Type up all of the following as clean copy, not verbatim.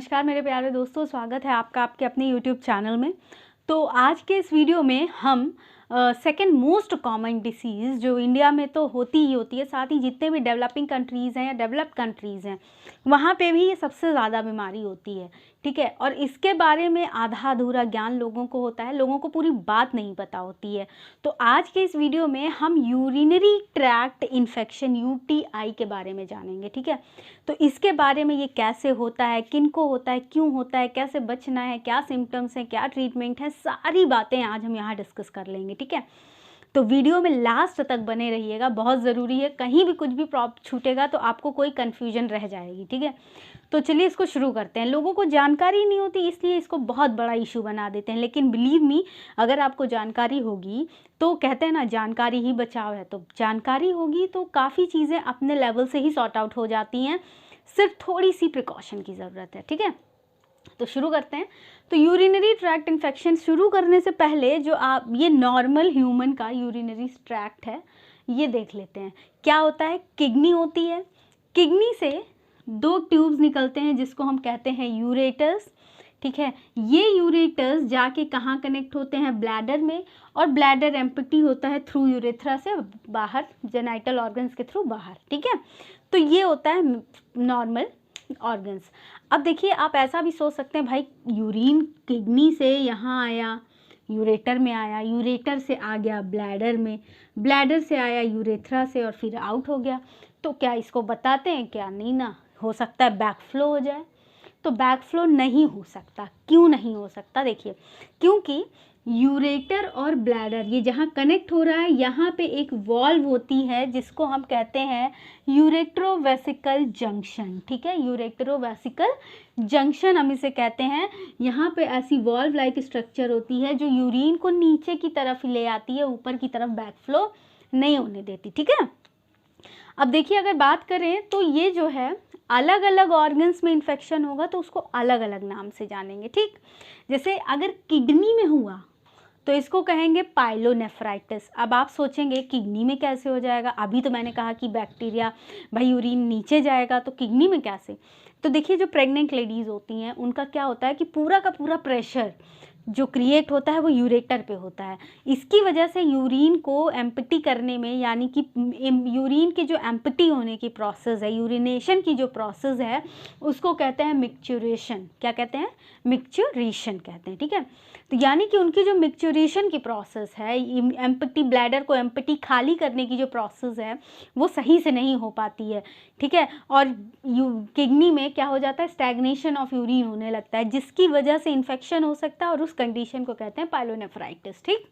नमस्कार मेरे प्यारे दोस्तों, स्वागत है आपका आपके अपने यूट्यूब चैनल में। तो आज के इस वीडियो में हम सेकेंड मोस्ट कॉमन डिसीज़ जो इंडिया में तो होती ही होती है, साथ ही जितने भी डेवलपिंग कंट्रीज़ हैं या डेवलप्ड कंट्रीज़ हैं वहाँ पे भी ये सबसे ज़्यादा बीमारी होती है, ठीक है। और इसके बारे में आधा अधूरा ज्ञान लोगों को होता है, लोगों को पूरी बात नहीं पता होती है। तो आज के इस वीडियो में हम यूरिनरी ट्रैक्ट इन्फेक्शन यूटीआई के बारे में जानेंगे, ठीक है। तो इसके बारे में ये कैसे होता है, किनको होता है, क्यों होता है, कैसे बचना है, क्या सिम्टम्स हैं, क्या ट्रीटमेंट है, सारी बातें आज हम यहाँ डिस्कस कर लेंगे, ठीक है। तो वीडियो में लास्ट तक बने रहिएगा, बहुत ज़रूरी है। कहीं भी कुछ भी छूटेगा तो आपको कोई कन्फ्यूजन रह जाएगी, ठीक है। तो चलिए इसको शुरू करते हैं। लोगों को जानकारी नहीं होती इसलिए इसको बहुत बड़ा इशू बना देते हैं, लेकिन बिलीव मी, अगर आपको जानकारी होगी तो कहते हैं ना, जानकारी ही बचाव है। तो जानकारी होगी तो काफ़ी चीज़ें अपने लेवल से ही सॉर्ट आउट हो जाती हैं, सिर्फ थोड़ी सी प्रिकॉशन की ज़रूरत है, ठीक है। तो शुरू करते हैं। तो यूरिनरी ट्रैक्ट इन्फेक्शन शुरू करने से पहले जो आप ये नॉर्मल ह्यूमन का यूरिनरी ट्रैक्ट है ये देख लेते हैं। क्या होता है, किडनी होती है, किडनी से दो ट्यूब्स निकलते हैं जिसको हम कहते हैं यूरेटर्स, ठीक है। ये यूरेटर्स जाके कहाँ कनेक्ट होते हैं, ब्लैडर में, और ब्लैडर एम्प्टी होता है थ्रू यूरेथ्रा से बाहर, जेनाइटल ऑर्गन्स के थ्रू बाहर, ठीक है। तो ये होता है नॉर्मल ऑर्गन्स। अब देखिए, आप ऐसा भी सोच सकते हैं, भाई यूरिन किडनी से यहाँ आया, यूरेटर में आया, यूरेटर से आ गया ब्लैडर में, ब्लैडर से आया यूरेथ्रा से और फिर आउट हो गया। तो क्या इसको बताते हैं क्या? नहीं ना, हो सकता है बैकफ्लो हो जाए। तो बैकफ्लो नहीं हो सकता। क्यों नहीं हो सकता? देखिए, क्योंकि यूरेटर और ब्लैडर ये जहाँ कनेक्ट हो रहा है यहाँ पे एक वॉल्व होती है जिसको हम कहते हैं यूरेट्रोवेसिकल जंक्शन, ठीक है। यूरेट्रोवेसिकल जंक्शन हम इसे कहते हैं। यहाँ पे ऐसी वॉल्व लाइक स्ट्रक्चर होती है जो यूरिन को नीचे की तरफ ले आती है, ऊपर की तरफ बैकफ्लो नहीं होने देती, ठीक है। अब देखिए, अगर बात करें तो ये जो है अलग अलग ऑर्गन्स में इन्फेक्शन होगा तो उसको अलग अलग नाम से जानेंगे, ठीक। जैसे अगर किडनी में हुआ तो इसको कहेंगे पाइलोनेफ्राइटिस। अब आप सोचेंगे किडनी में कैसे हो जाएगा, अभी तो मैंने कहा कि बैक्टीरिया भाई यूरिन नीचे जाएगा तो किडनी में कैसे। तो देखिए, जो प्रेग्नेंट लेडीज़ होती हैं उनका क्या होता है कि पूरा का पूरा प्रेशर जो क्रिएट होता है वो यूरेटर पे होता है। इसकी वजह से यूरिन को एम्प्टी करने में, यानी कि यूरिन की जो एम्प्टी होने की प्रोसेस है, यूरिनेशन की जो प्रोसेस है, उसको कहते हैं मिक्चुरेशन। क्या कहते हैं? मिक्चुरेशन कहते हैं, ठीक है। तो यानी कि उनकी जो मिक्चुरेशन की प्रोसेस है, एम्प्टी ब्लैडर को एम्प्टी खाली करने की जो प्रोसेस है वो सही से नहीं हो पाती है, ठीक है। और किडनी में क्या हो जाता है, स्टैग्नेशन ऑफ यूरिन होने लगता है, जिसकी वजह से इन्फेक्शन हो सकता है और उस कंडीशन को कहते हैं पाइलोनेफ्राइटिस, ठीक।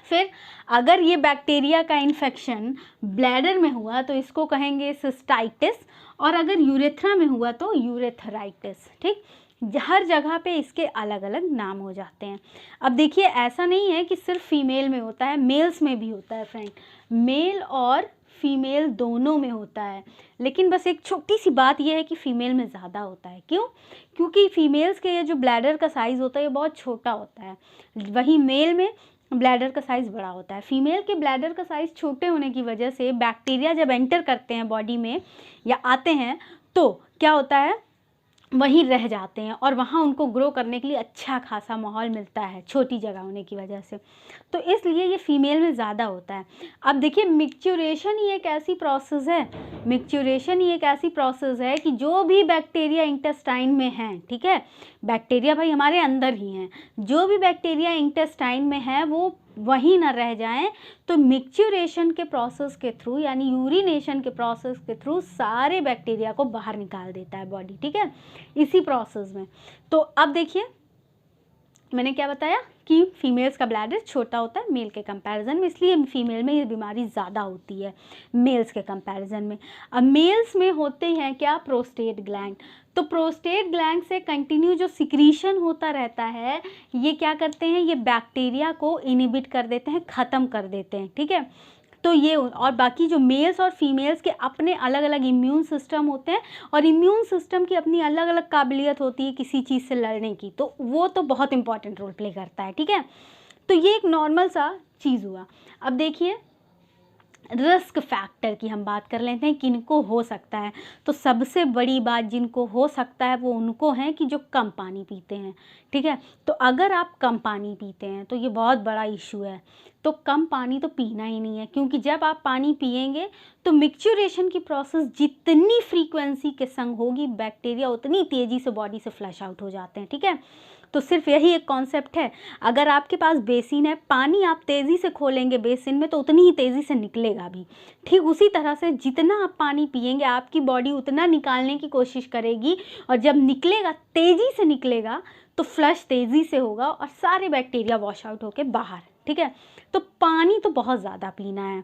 फिर अगर ये बैक्टीरिया का इन्फेक्शन ब्लैडर में हुआ तो इसको कहेंगे सिस्टाइटिस, और अगर यूरेथ्रा में हुआ तो यूरेथराइटिस, ठीक। हर जगह पे इसके अलग अलग नाम हो जाते हैं। अब देखिए, ऐसा नहीं है कि सिर्फ फीमेल में होता है, मेल्स में भी होता है फ्रेंड, मेल और फीमेल दोनों में होता है। लेकिन बस एक छोटी सी बात यह है कि फ़ीमेल में ज़्यादा होता है। क्यों? क्योंकि फीमेल्स के ये जो ब्लैडर का साइज़ होता है ये बहुत छोटा होता है, वहीं मेल में ब्लैडर का साइज़ बड़ा होता है। फीमेल के ब्लैडर का साइज़ छोटे होने की वजह से बैक्टीरिया जब एंटर करते हैं बॉडी में या आते हैं तो क्या होता है, वहीं रह जाते हैं और वहाँ उनको ग्रो करने के लिए अच्छा खासा माहौल मिलता है, छोटी जगह होने की वजह से। तो इसलिए ये फीमेल में ज़्यादा होता है। अब देखिए, मिक्चुरेशन ही एक ऐसी प्रोसेस है, मिक्चुरेशन ही एक ऐसी प्रोसेस है कि जो भी बैक्टीरिया इंटेस्टाइन में हैं, ठीक है, बैक्टीरिया भाई हमारे अंदर ही हैं, जो भी बैक्टीरिया इंटेस्टाइन में है वो वहीं ना रह जाएं। तो मिक्चुरेशन के प्रोसेस के थ्रू, यानी यूरिनेशन के प्रोसेस के थ्रू सारे बैक्टीरिया को बाहर निकाल देता है बॉडी, ठीक है, इसी प्रोसेस में। तो अब देखिए, मैंने क्या बताया कि फीमेल्स का ब्लैडर छोटा होता है मेल के कंपैरिजन में, इसलिए फीमेल में ये बीमारी ज़्यादा होती है मेल्स के कंपैरिजन में। अब मेल्स में होते हैं क्या, प्रोस्टेट ग्लैंड। तो प्रोस्टेट ग्लैंड से कंटिन्यू जो सिक्रीशन होता रहता है, ये क्या करते हैं, ये बैक्टीरिया को इनिबिट कर देते हैं, ख़त्म कर देते हैं, ठीक है। तो ये, और बाकी जो मेल्स और फीमेल्स के अपने अलग अलग इम्यून सिस्टम होते हैं और इम्यून सिस्टम की अपनी अलग अलग काबिलियत होती है किसी चीज़ से लड़ने की, तो वो तो बहुत इंपॉर्टेंट रोल प्ले करता है, ठीक है। तो ये एक नॉर्मल सा चीज़ हुआ। अब देखिए, रिस्क फैक्टर की हम बात कर लेते हैं, किनको हो सकता है। तो सबसे बड़ी बात जिनको हो सकता है वो उनको है कि जो कम पानी पीते हैं, ठीक है। तो अगर आप कम पानी पीते हैं तो ये बहुत बड़ा इशू है। तो कम पानी तो पीना ही नहीं है, क्योंकि जब आप पानी पिएंगे तो मिक्सचुरेशन की प्रोसेस जितनी फ्रीक्वेंसी के संग होगी, बैक्टीरिया उतनी तेज़ी से बॉडी से फ्लश आउट हो जाते हैं, ठीक है। तो सिर्फ यही एक कॉन्सेप्ट है। अगर आपके पास बेसिन है, पानी आप तेज़ी से खोलेंगे बेसिन में तो उतनी ही तेज़ी से निकलेगा भी। ठीक उसी तरह से जितना आप पानी पिएंगे आपकी बॉडी उतना निकालने की कोशिश करेगी, और जब निकलेगा तेज़ी से निकलेगा तो फ्लश तेज़ी से होगा और सारे बैक्टीरिया वॉश आउट होके बाहर, ठीक है। तो पानी तो बहुत ज़्यादा पीना है।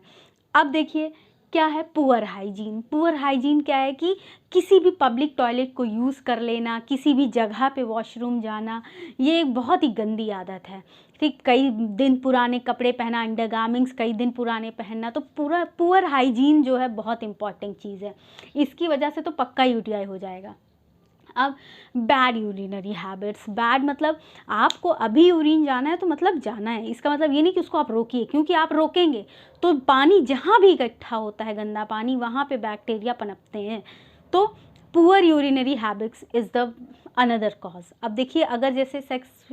अब देखिए क्या है पुअर हाइजीन। पुअर हाइजीन क्या है कि किसी भी पब्लिक टॉयलेट को यूज़ कर लेना, किसी भी जगह पे वॉशरूम जाना, ये एक बहुत ही गंदी आदत है, ठीक। कई दिन पुराने कपड़े पहना, अंडरगारमेंट्स कई दिन पुराने पहनना, तो पूरा पुअर हाइजीन जो है बहुत इंपॉर्टेंट चीज़ है। इसकी वजह से तो पक्का यूटीआई हो जाएगा। अब बैड यूरिनरी हैबिट्स, बैड मतलब आपको अभी यूरिन जाना है तो मतलब जाना है, इसका मतलब ये नहीं कि उसको आप रोकिए, क्योंकि आप रोकेंगे तो पानी जहाँ भी इकट्ठा होता है गंदा पानी वहाँ पे बैक्टीरिया पनपते हैं। तो poor urinary habits is the another cause. अब देखिए अगर जैसे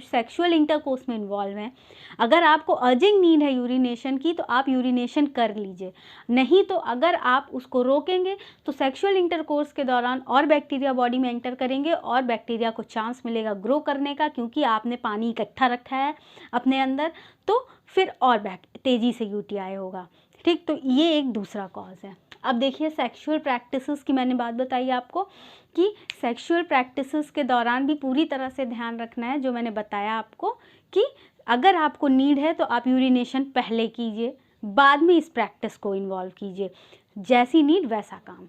सेक्सुअल इंटरकोर्स में इन्वॉल्व हैं, अगर आपको अर्जिंग नीड है यूरिनेशन की तो आप यूरिनेशन कर लीजिए, नहीं तो अगर आप उसको रोकेंगे तो सेक्सुअल इंटरकोर्स के दौरान और बैक्टीरिया बॉडी में एंटर करेंगे और बैक्टीरिया को चांस मिलेगा ग्रो करने का, क्योंकि आपने पानी इकट्ठा रखा है अपने अंदर, तो फिर और तेज़ी से यूटीआई होगा, ठीक। तो ये एक दूसरा कॉज है। अब देखिए सेक्सुअल प्रैक्टिसेस की मैंने बात बताई आपको कि सेक्सुअल प्रैक्टिसेस के दौरान भी पूरी तरह से ध्यान रखना है, जो मैंने बताया आपको कि अगर आपको नीड है तो आप यूरिनेशन पहले कीजिए, बाद में इस प्रैक्टिस को इन्वॉल्व कीजिए, जैसी नीड वैसा काम।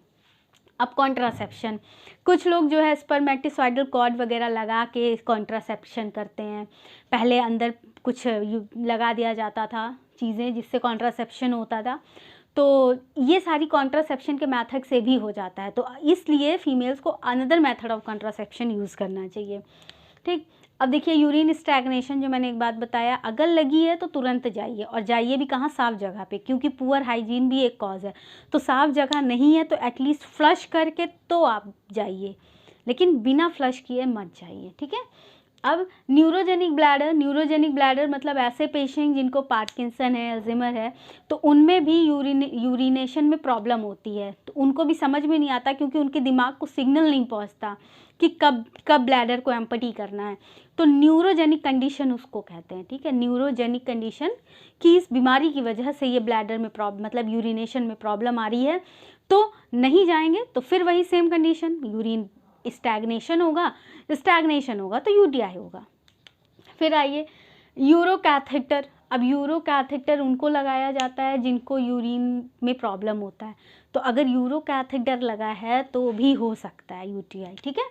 अब कॉन्ट्रासेप्शन, कुछ लोग जो है स्पर्मेटिसाइडल कॉर्ड वगैरह लगा के कॉन्ट्रासेप्शन करते हैं। पहले अंदर कुछ लगा दिया जाता था चीज़ें जिससे कॉन्ट्रासेप्शन होता था, तो ये सारी कॉन्ट्रासेप्शन के मेथड से भी हो जाता है, तो इसलिए फीमेल्स को another method of contraception use करना चाहिए, ठीक। अब देखिए यूरिन स्टैग्नेशन, जो मैंने एक बात बताया, अगर लगी है तो तुरंत जाइए, और जाइए भी कहाँ, साफ़ जगह पे, क्योंकि पुअर हाइजीन भी एक कॉज है। तो साफ़ जगह नहीं है तो एटलीस्ट फ्लश करके तो आप जाइए, लेकिन बिना फ्लश किए मत जाइए, ठीक है। अब न्यूरोजेनिक ब्लैडर मतलब ऐसे पेशेंट जिनको पार्किंसन है, अल्जाइमर है, तो उनमें भी यूरिनेशन में प्रॉब्लम होती है, तो उनको भी समझ में नहीं आता, क्योंकि उनके दिमाग को सिग्नल नहीं पहुंचता कि कब ब्लैडर को एम्पटी करना है। तो न्यूरोजेनिक कंडीशन उसको कहते हैं, ठीक है। न्यूरोजेनिक कंडीशन की इस बीमारी की वजह से ये ब्लैडर में प्रॉब्लम मतलब यूरिनेशन में प्रॉब्लम आ रही है, तो नहीं जाएंगे तो फिर वही सेम कंडीशन, यूरिन स्टैग्नेशन होगा तो यूटीआई होगा। फिर आइए यूरो कैथेटर। अब यूरो कैथेटर उनको लगाया जाता है जिनको यूरिन में प्रॉब्लम होता है, तो अगर यूरो कैथेटर लगा है तो भी हो सकता है यूटीआई, ठीक है।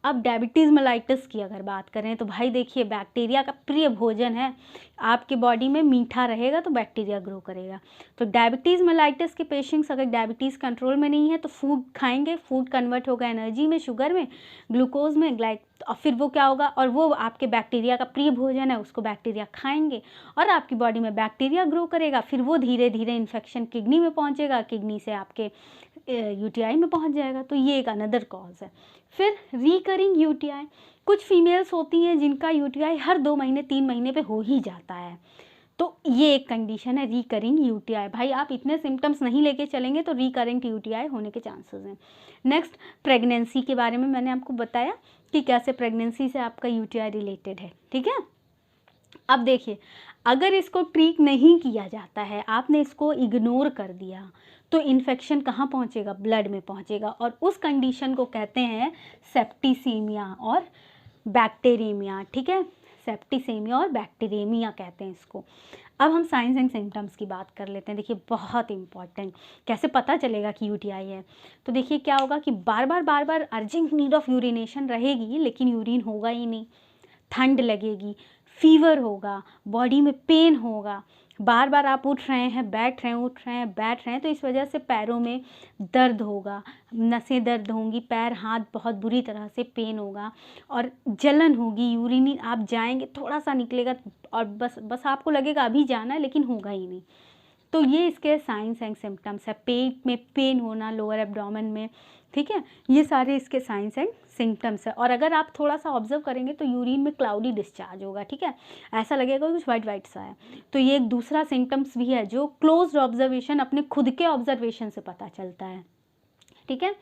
अब डायबिटीज़ मेलाइटिस की अगर बात करें तो भाई देखिए बैक्टीरिया का प्रिय भोजन है, आपके बॉडी में मीठा रहेगा तो बैक्टीरिया ग्रो करेगा। तो डायबिटीज़ मेलाइटिस के पेशेंट्स अगर डायबिटीज़ कंट्रोल में नहीं है तो फूड खाएंगे, फूड कन्वर्ट होगा एनर्जी में, शुगर में, ग्लूकोज में, और फिर वो क्या होगा, और वो आपके बैक्टीरिया का प्रिय भोजन है, उसको बैक्टीरिया खाएंगे और आपकी बॉडी में बैक्टीरिया ग्रो करेगा, फिर वो धीरे धीरे इन्फेक्शन किडनी में पहुँचेगा, किडनी से आपके यूटीआई में पहुँच जाएगा। तो ये एक अनदर कॉज है। फिर रिकरिंग यूटीआई, कुछ फीमेल्स होती हैं जिनका यूटीआई हर 2 महीने 3 महीने पे हो ही जाता है, तो ये एक कंडीशन है रिकरिंग यूटीआई। भाई आप इतने सिम्टम्स नहीं लेके चलेंगे तो रिकरिंग यूटीआई होने के चांसेस हैं। नेक्स्ट प्रेगनेंसी के बारे में मैंने आपको बताया कि कैसे प्रेगनेंसी से आपका यूटीआई रिलेटेड है, ठीक है। अब देखिए अगर इसको ट्रीट नहीं किया जाता है, आपने इसको इग्नोर कर दिया, तो इन्फेक्शन कहाँ पहुँचेगा, ब्लड में पहुँचेगा, और उस कंडीशन को कहते हैं सेप्टिसीमिया और बैक्टीरियमिया, ठीक है। सेप्टिसेमिया और बैक्टीरियमिया कहते हैं इसको। अब हम साइंस एंड सिम्टम्स की बात कर लेते हैं। देखिए बहुत इंपॉर्टेंट, कैसे पता चलेगा कि यूटीआई है। तो देखिए क्या होगा कि बार बार अर्जेंट नीड ऑफ यूरिनेशन रहेगी लेकिन यूरिन होगा ही नहीं, ठंड लगेगी, फीवर होगा, बॉडी में पेन होगा, बार बार आप उठ रहे हैं बैठ रहे हैं, उठ रहे हैं बैठ रहे हैं, तो इस वजह से पैरों में दर्द होगा, नसें दर्द होंगी, पैर हाथ बहुत बुरी तरह से पेन होगा और जलन होगी, यूरिन आप जाएंगे थोड़ा सा निकलेगा और बस आपको लगेगा अभी जाना है लेकिन होगा ही नहीं। तो ये इसके साइंस एंड सिम्टम्स है। पेट में पेन होना, लोअर एब्डोमेन में, ठीक है, ये सारे इसके साइंस एंड सिम्टम्स है। और अगर आप थोड़ा सा ऑब्जर्व करेंगे तो यूरिन में क्लाउडी डिस्चार्ज होगा, ठीक है, ऐसा लगेगा कुछ वाइट वाइट सा है। तो ये एक दूसरा सिम्टम्स भी है जो क्लोज्ड ऑब्जर्वेशन, अपने खुद के ऑब्जर्वेशन से पता चलता है, ठीक है।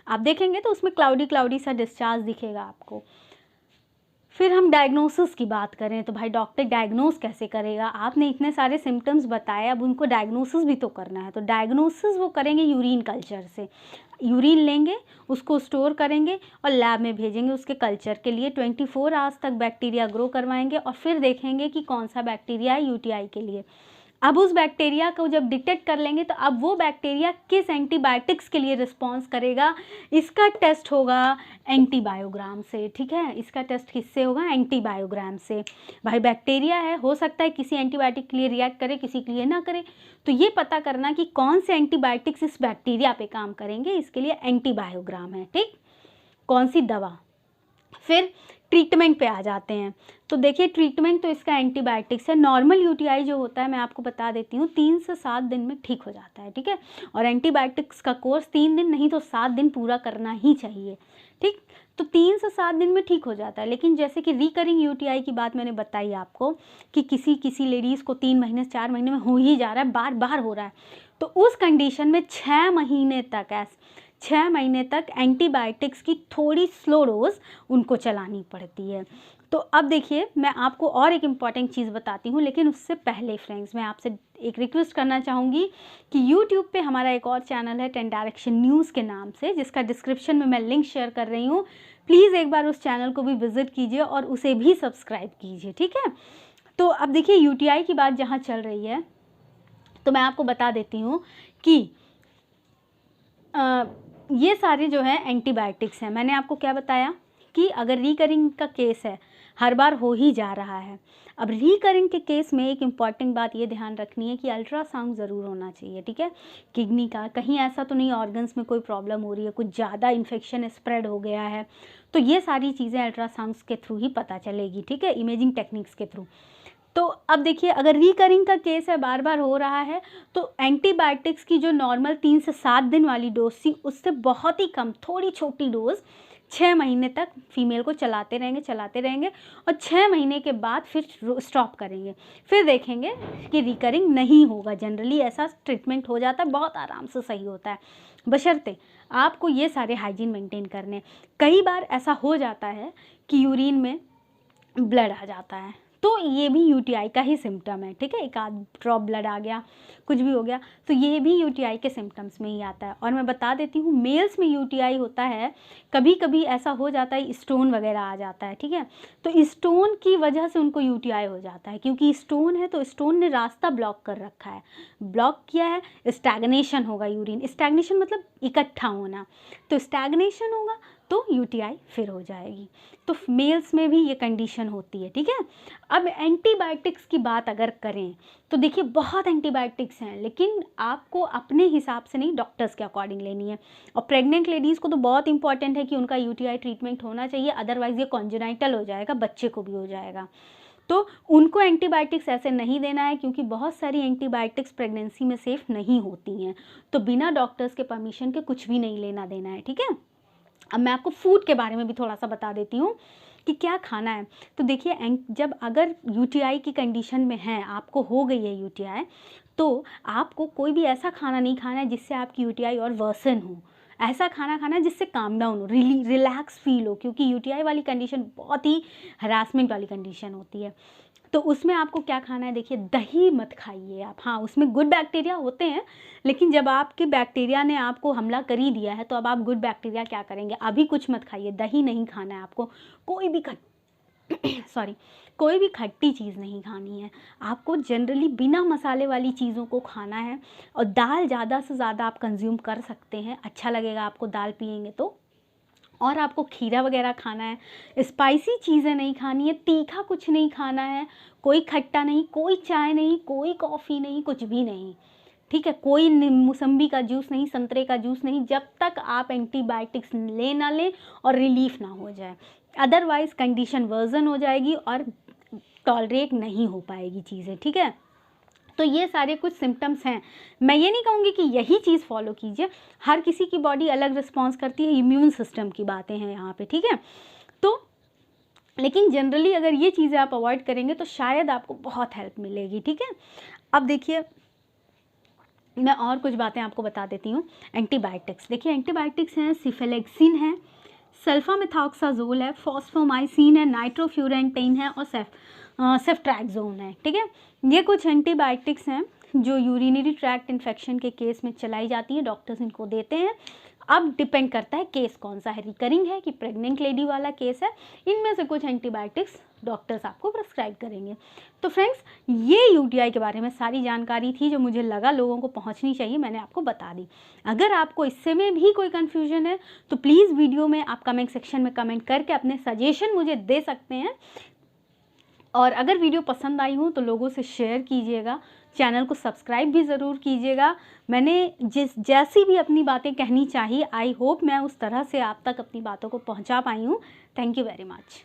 आप देखेंगे तो उसमें क्लाउडी क्लाउडी सा डिस्चार्ज दिखेगा आपको। फिर हम डायग्नोसिस की बात करें तो भाई डॉक्टर डायग्नोस कैसे करेगा? आपने इतने सारे सिम्टम्स बताए, अब उनको डायग्नोसिस भी तो करना है। तो डायग्नोसिस वो करेंगे यूरिन कल्चर से। यूरिन लेंगे, उसको स्टोर करेंगे और लैब में भेजेंगे उसके कल्चर के लिए। 24 आवर्स तक बैक्टीरिया ग्रो करवाएंगे और फिर देखेंगे कि कौन सा बैक्टीरिया है यूटीआई के लिए। अब उस बैक्टीरिया को जब डिटेक्ट कर लेंगे तो अब वो बैक्टीरिया किस एंटीबायोटिक्स के लिए रिस्पॉन्स करेगा, इसका टेस्ट होगा एंटीबायोग्राम से, ठीक है। इसका टेस्ट किससे होगा? एंटीबायोग्राम से। भाई बैक्टीरिया है, हो सकता है किसी एंटीबायोटिक के लिए रिएक्ट करे, किसी के लिए ना करे, तो ये पता करना कि कौन से एंटीबायोटिक्स इस बैक्टीरिया पे काम करेंगे, इसके लिए एंटीबायोग्राम है, ठीक। कौन सी दवा। फिर ट्रीटमेंट पे आ जाते हैं। तो देखिए ट्रीटमेंट तो इसका एंटीबायोटिक्स है। नॉर्मल यूटीआई जो होता है मैं आपको बता देती हूँ 3 से 7 दिन में ठीक हो जाता है, ठीक है। और एंटीबायोटिक्स का कोर्स 3 दिन नहीं तो 7 दिन पूरा करना ही चाहिए, ठीक। तो 3 से 7 दिन में ठीक हो जाता है। लेकिन जैसे कि रिकरिंग यूटीआई की बात मैंने बताई आपको कि किसी लेडीज़ को 3 महीने 4 महीने में हो ही जा रहा है, बार बार हो रहा है, तो उस कंडीशन में 6 महीने तक एंटीबायोटिक्स की थोड़ी स्लो डोज उनको चलानी पड़ती है। तो अब देखिए मैं आपको और एक इम्पॉर्टेंट चीज़ बताती हूँ, लेकिन उससे पहले फ्रेंड्स मैं आपसे एक रिक्वेस्ट करना चाहूँगी कि यूट्यूब पे हमारा एक और चैनल है 10 डायरेक्शन न्यूज़ के नाम से, जिसका डिस्क्रिप्शन में मैं लिंक शेयर कर रही हूँ। प्लीज़ एक बार उस चैनल को भी विज़िट कीजिए और उसे भी सब्सक्राइब कीजिए, ठीक है। तो अब देखिए यूटीआई की बात जहाँ चल रही है तो मैं आपको बता देती हूँ कि ये सारे जो है एंटीबायोटिक्स हैं। मैंने आपको क्या बताया कि अगर रिकरिंग का केस है, हर बार हो ही जा रहा है। अब रिकरिंग के केस में एक इम्पॉर्टेंट बात ये ध्यान रखनी है कि अल्ट्रासाउंड ज़रूर होना चाहिए, ठीक है। किडनी का कहीं ऐसा तो नहीं ऑर्गन्स में कोई प्रॉब्लम हो रही है, कुछ ज़्यादा इन्फेक्शन स्प्रेड हो गया है, तो ये सारी चीज़ें अल्ट्रासाउंड्स के थ्रू ही पता चलेगी, ठीक है, इमेजिंग टेक्निक्स के थ्रू। तो अब देखिए अगर रिकरिंग का केस है, बार बार हो रहा है, तो एंटीबायोटिक्स की जो नॉर्मल 3 से 7 दिन वाली डोज थी उससे बहुत ही कम, थोड़ी छोटी डोज 6 महीने तक फीमेल को चलाते रहेंगे और 6 महीने के बाद फिर स्टॉप करेंगे। फिर देखेंगे कि रिकरिंग नहीं होगा। जनरली ऐसा ट्रीटमेंट हो जाता है, बहुत आराम से सही होता है, बशर्ते आपको ये सारे हाइजीन मेंटेन करने। कई बार ऐसा हो जाता है कि यूरिन में ब्लड आ जाता है, तो ये भी यूटीआई का ही सिम्टम है, ठीक है। एक आध ड्रॉप ब्लड आ गया, कुछ भी हो गया, तो ये भी यूटीआई के सिम्टम्स में ही आता है। और मैं बता देती हूँ मेल्स में यूटीआई होता है, कभी कभी ऐसा हो जाता है स्टोन वगैरह आ जाता है, ठीक है। तो स्टोन की वजह से उनको यूटीआई हो जाता है, क्योंकि स्टोन है तो स्टोन ने रास्ता ब्लॉक कर रखा है, ब्लॉक किया है, स्टैग्नेशन होगा। यूरिन स्टैग्नेशन मतलब इकट्ठा होना, तो स्टैग्नेशन होगा तो यूटीआई फिर हो जाएगी। तो मेल्स में भी ये कंडीशन होती है, ठीक है। अब एंटीबायोटिक्स की बात अगर करें तो देखिए बहुत एंटीबायोटिक्स हैं, लेकिन आपको अपने हिसाब से नहीं, डॉक्टर्स के अकॉर्डिंग लेनी है। और प्रेग्नेंट लेडीज़ को तो बहुत इंपॉर्टेंट है कि उनका यूटीआई ट्रीटमेंट होना चाहिए, अदरवाइज़ ये कॉन्जेनाइटल हो जाएगा, बच्चे को भी हो जाएगा। तो उनको एंटीबायोटिक्स ऐसे नहीं देना है, क्योंकि बहुत सारी एंटीबायोटिक्स प्रेगनेंसी में सेफ़ नहीं होती हैं। तो बिना डॉक्टर्स के परमिशन के कुछ भी नहीं लेना देना है, ठीक है। अब मैं आपको फूड के बारे में भी थोड़ा सा बता देती हूँ कि क्या खाना है। तो देखिए जब अगर यूटीआई की कंडीशन में है, आपको हो गई है यूटीआई, तो आपको कोई भी ऐसा खाना नहीं खाना है जिससे आपकी यूटीआई और वर्सन हो। ऐसा खाना खाना है जिससे काम डाउन हो, रिलैक्स फील हो, क्योंकि यूटीआई वाली कंडीशन बहुत ही हरासमेंट वाली कंडीशन होती है। तो उसमें आपको क्या खाना है, देखिए दही मत खाइए आप। हाँ, उसमें गुड बैक्टीरिया होते हैं, लेकिन जब आपके बैक्टीरिया ने आपको हमला कर ही दिया है तो अब आप गुड बैक्टीरिया क्या करेंगे। अभी कुछ मत खाइए, दही नहीं खाना है आपको, कोई भी कोई भी खट्टी चीज़ नहीं खानी है आपको। जनरली बिना मसाले वाली चीज़ों को खाना है, और दाल ज़्यादा से ज़्यादा आप कंज्यूम कर सकते हैं, अच्छा लगेगा आपको दाल पिएंगे तो। और आपको खीरा वगैरह खाना है, स्पाइसी चीज़ें नहीं खानी है, तीखा कुछ नहीं खाना है, कोई खट्टा नहीं, कोई चाय नहीं, कोई कॉफ़ी नहीं, कुछ भी नहीं, ठीक है। कोई मौसम्बी का जूस नहीं, संतरे का जूस नहीं, जब तक आप एंटीबायोटिक्स ले ना लें और रिलीफ ना हो जाए, अदरवाइज़ कंडीशन वर्सन हो जाएगी और टॉलरेट नहीं हो पाएगी चीज़ें, ठीक है। तो ये सारे कुछ सिम्टम्स हैं। मैं ये नहीं कहूँगी कि यही चीज़ फॉलो कीजिए, हर किसी की बॉडी अलग रिस्पॉन्स करती है, इम्यून सिस्टम की बातें हैं यहाँ पे, ठीक है। तो लेकिन जनरली अगर ये चीज़ें आप अवॉइड करेंगे तो शायद आपको बहुत हेल्प मिलेगी, ठीक है। अब देखिए मैं और कुछ बातें आपको बता देती हूँ। एंटीबायोटिक्स, देखिए एंटीबायोटिक्स हैं, सिफेलेक्सिन है, सल्फामेथॉक्साजोल है, फॉस्फोमाइसिन है, नाइट्रोफ्यूरेंटाइन है और सेफ्ट्रैक्सोन है, ठीक है। ये कुछ एंटीबायोटिक्स हैं जो यूरिनरी ट्रैक्ट इन्फेक्शन के केस में चलाई जाती है, डॉक्टर्स इनको देते हैं। अब डिपेंड करता है केस कौन सा है, रिकरिंग है कि प्रेग्नेंट लेडी वाला केस है, इनमें से कुछ एंटीबायोटिक्स डॉक्टर्स आपको प्रिस्क्राइब करेंगे। तो फ्रेंड्स, ये यूटीआई के बारे में सारी जानकारी थी जो मुझे लगा लोगों को पहुंचनी चाहिए, मैंने आपको बता दी। अगर आपको इससे में भी कोई कन्फ्यूजन है तो प्लीज़ वीडियो में आप कमेंट सेक्शन में कमेंट करके अपने सजेशन मुझे दे सकते हैं। और अगर वीडियो पसंद आई हो तो लोगों से शेयर कीजिएगा, चैनल को सब्सक्राइब भी ज़रूर कीजिएगा। मैंने जैसी भी अपनी बातें कहनी चाहिए, आई होप मैं उस तरह से आप तक अपनी बातों को पहुंचा पाई हूँ। Thank you very much.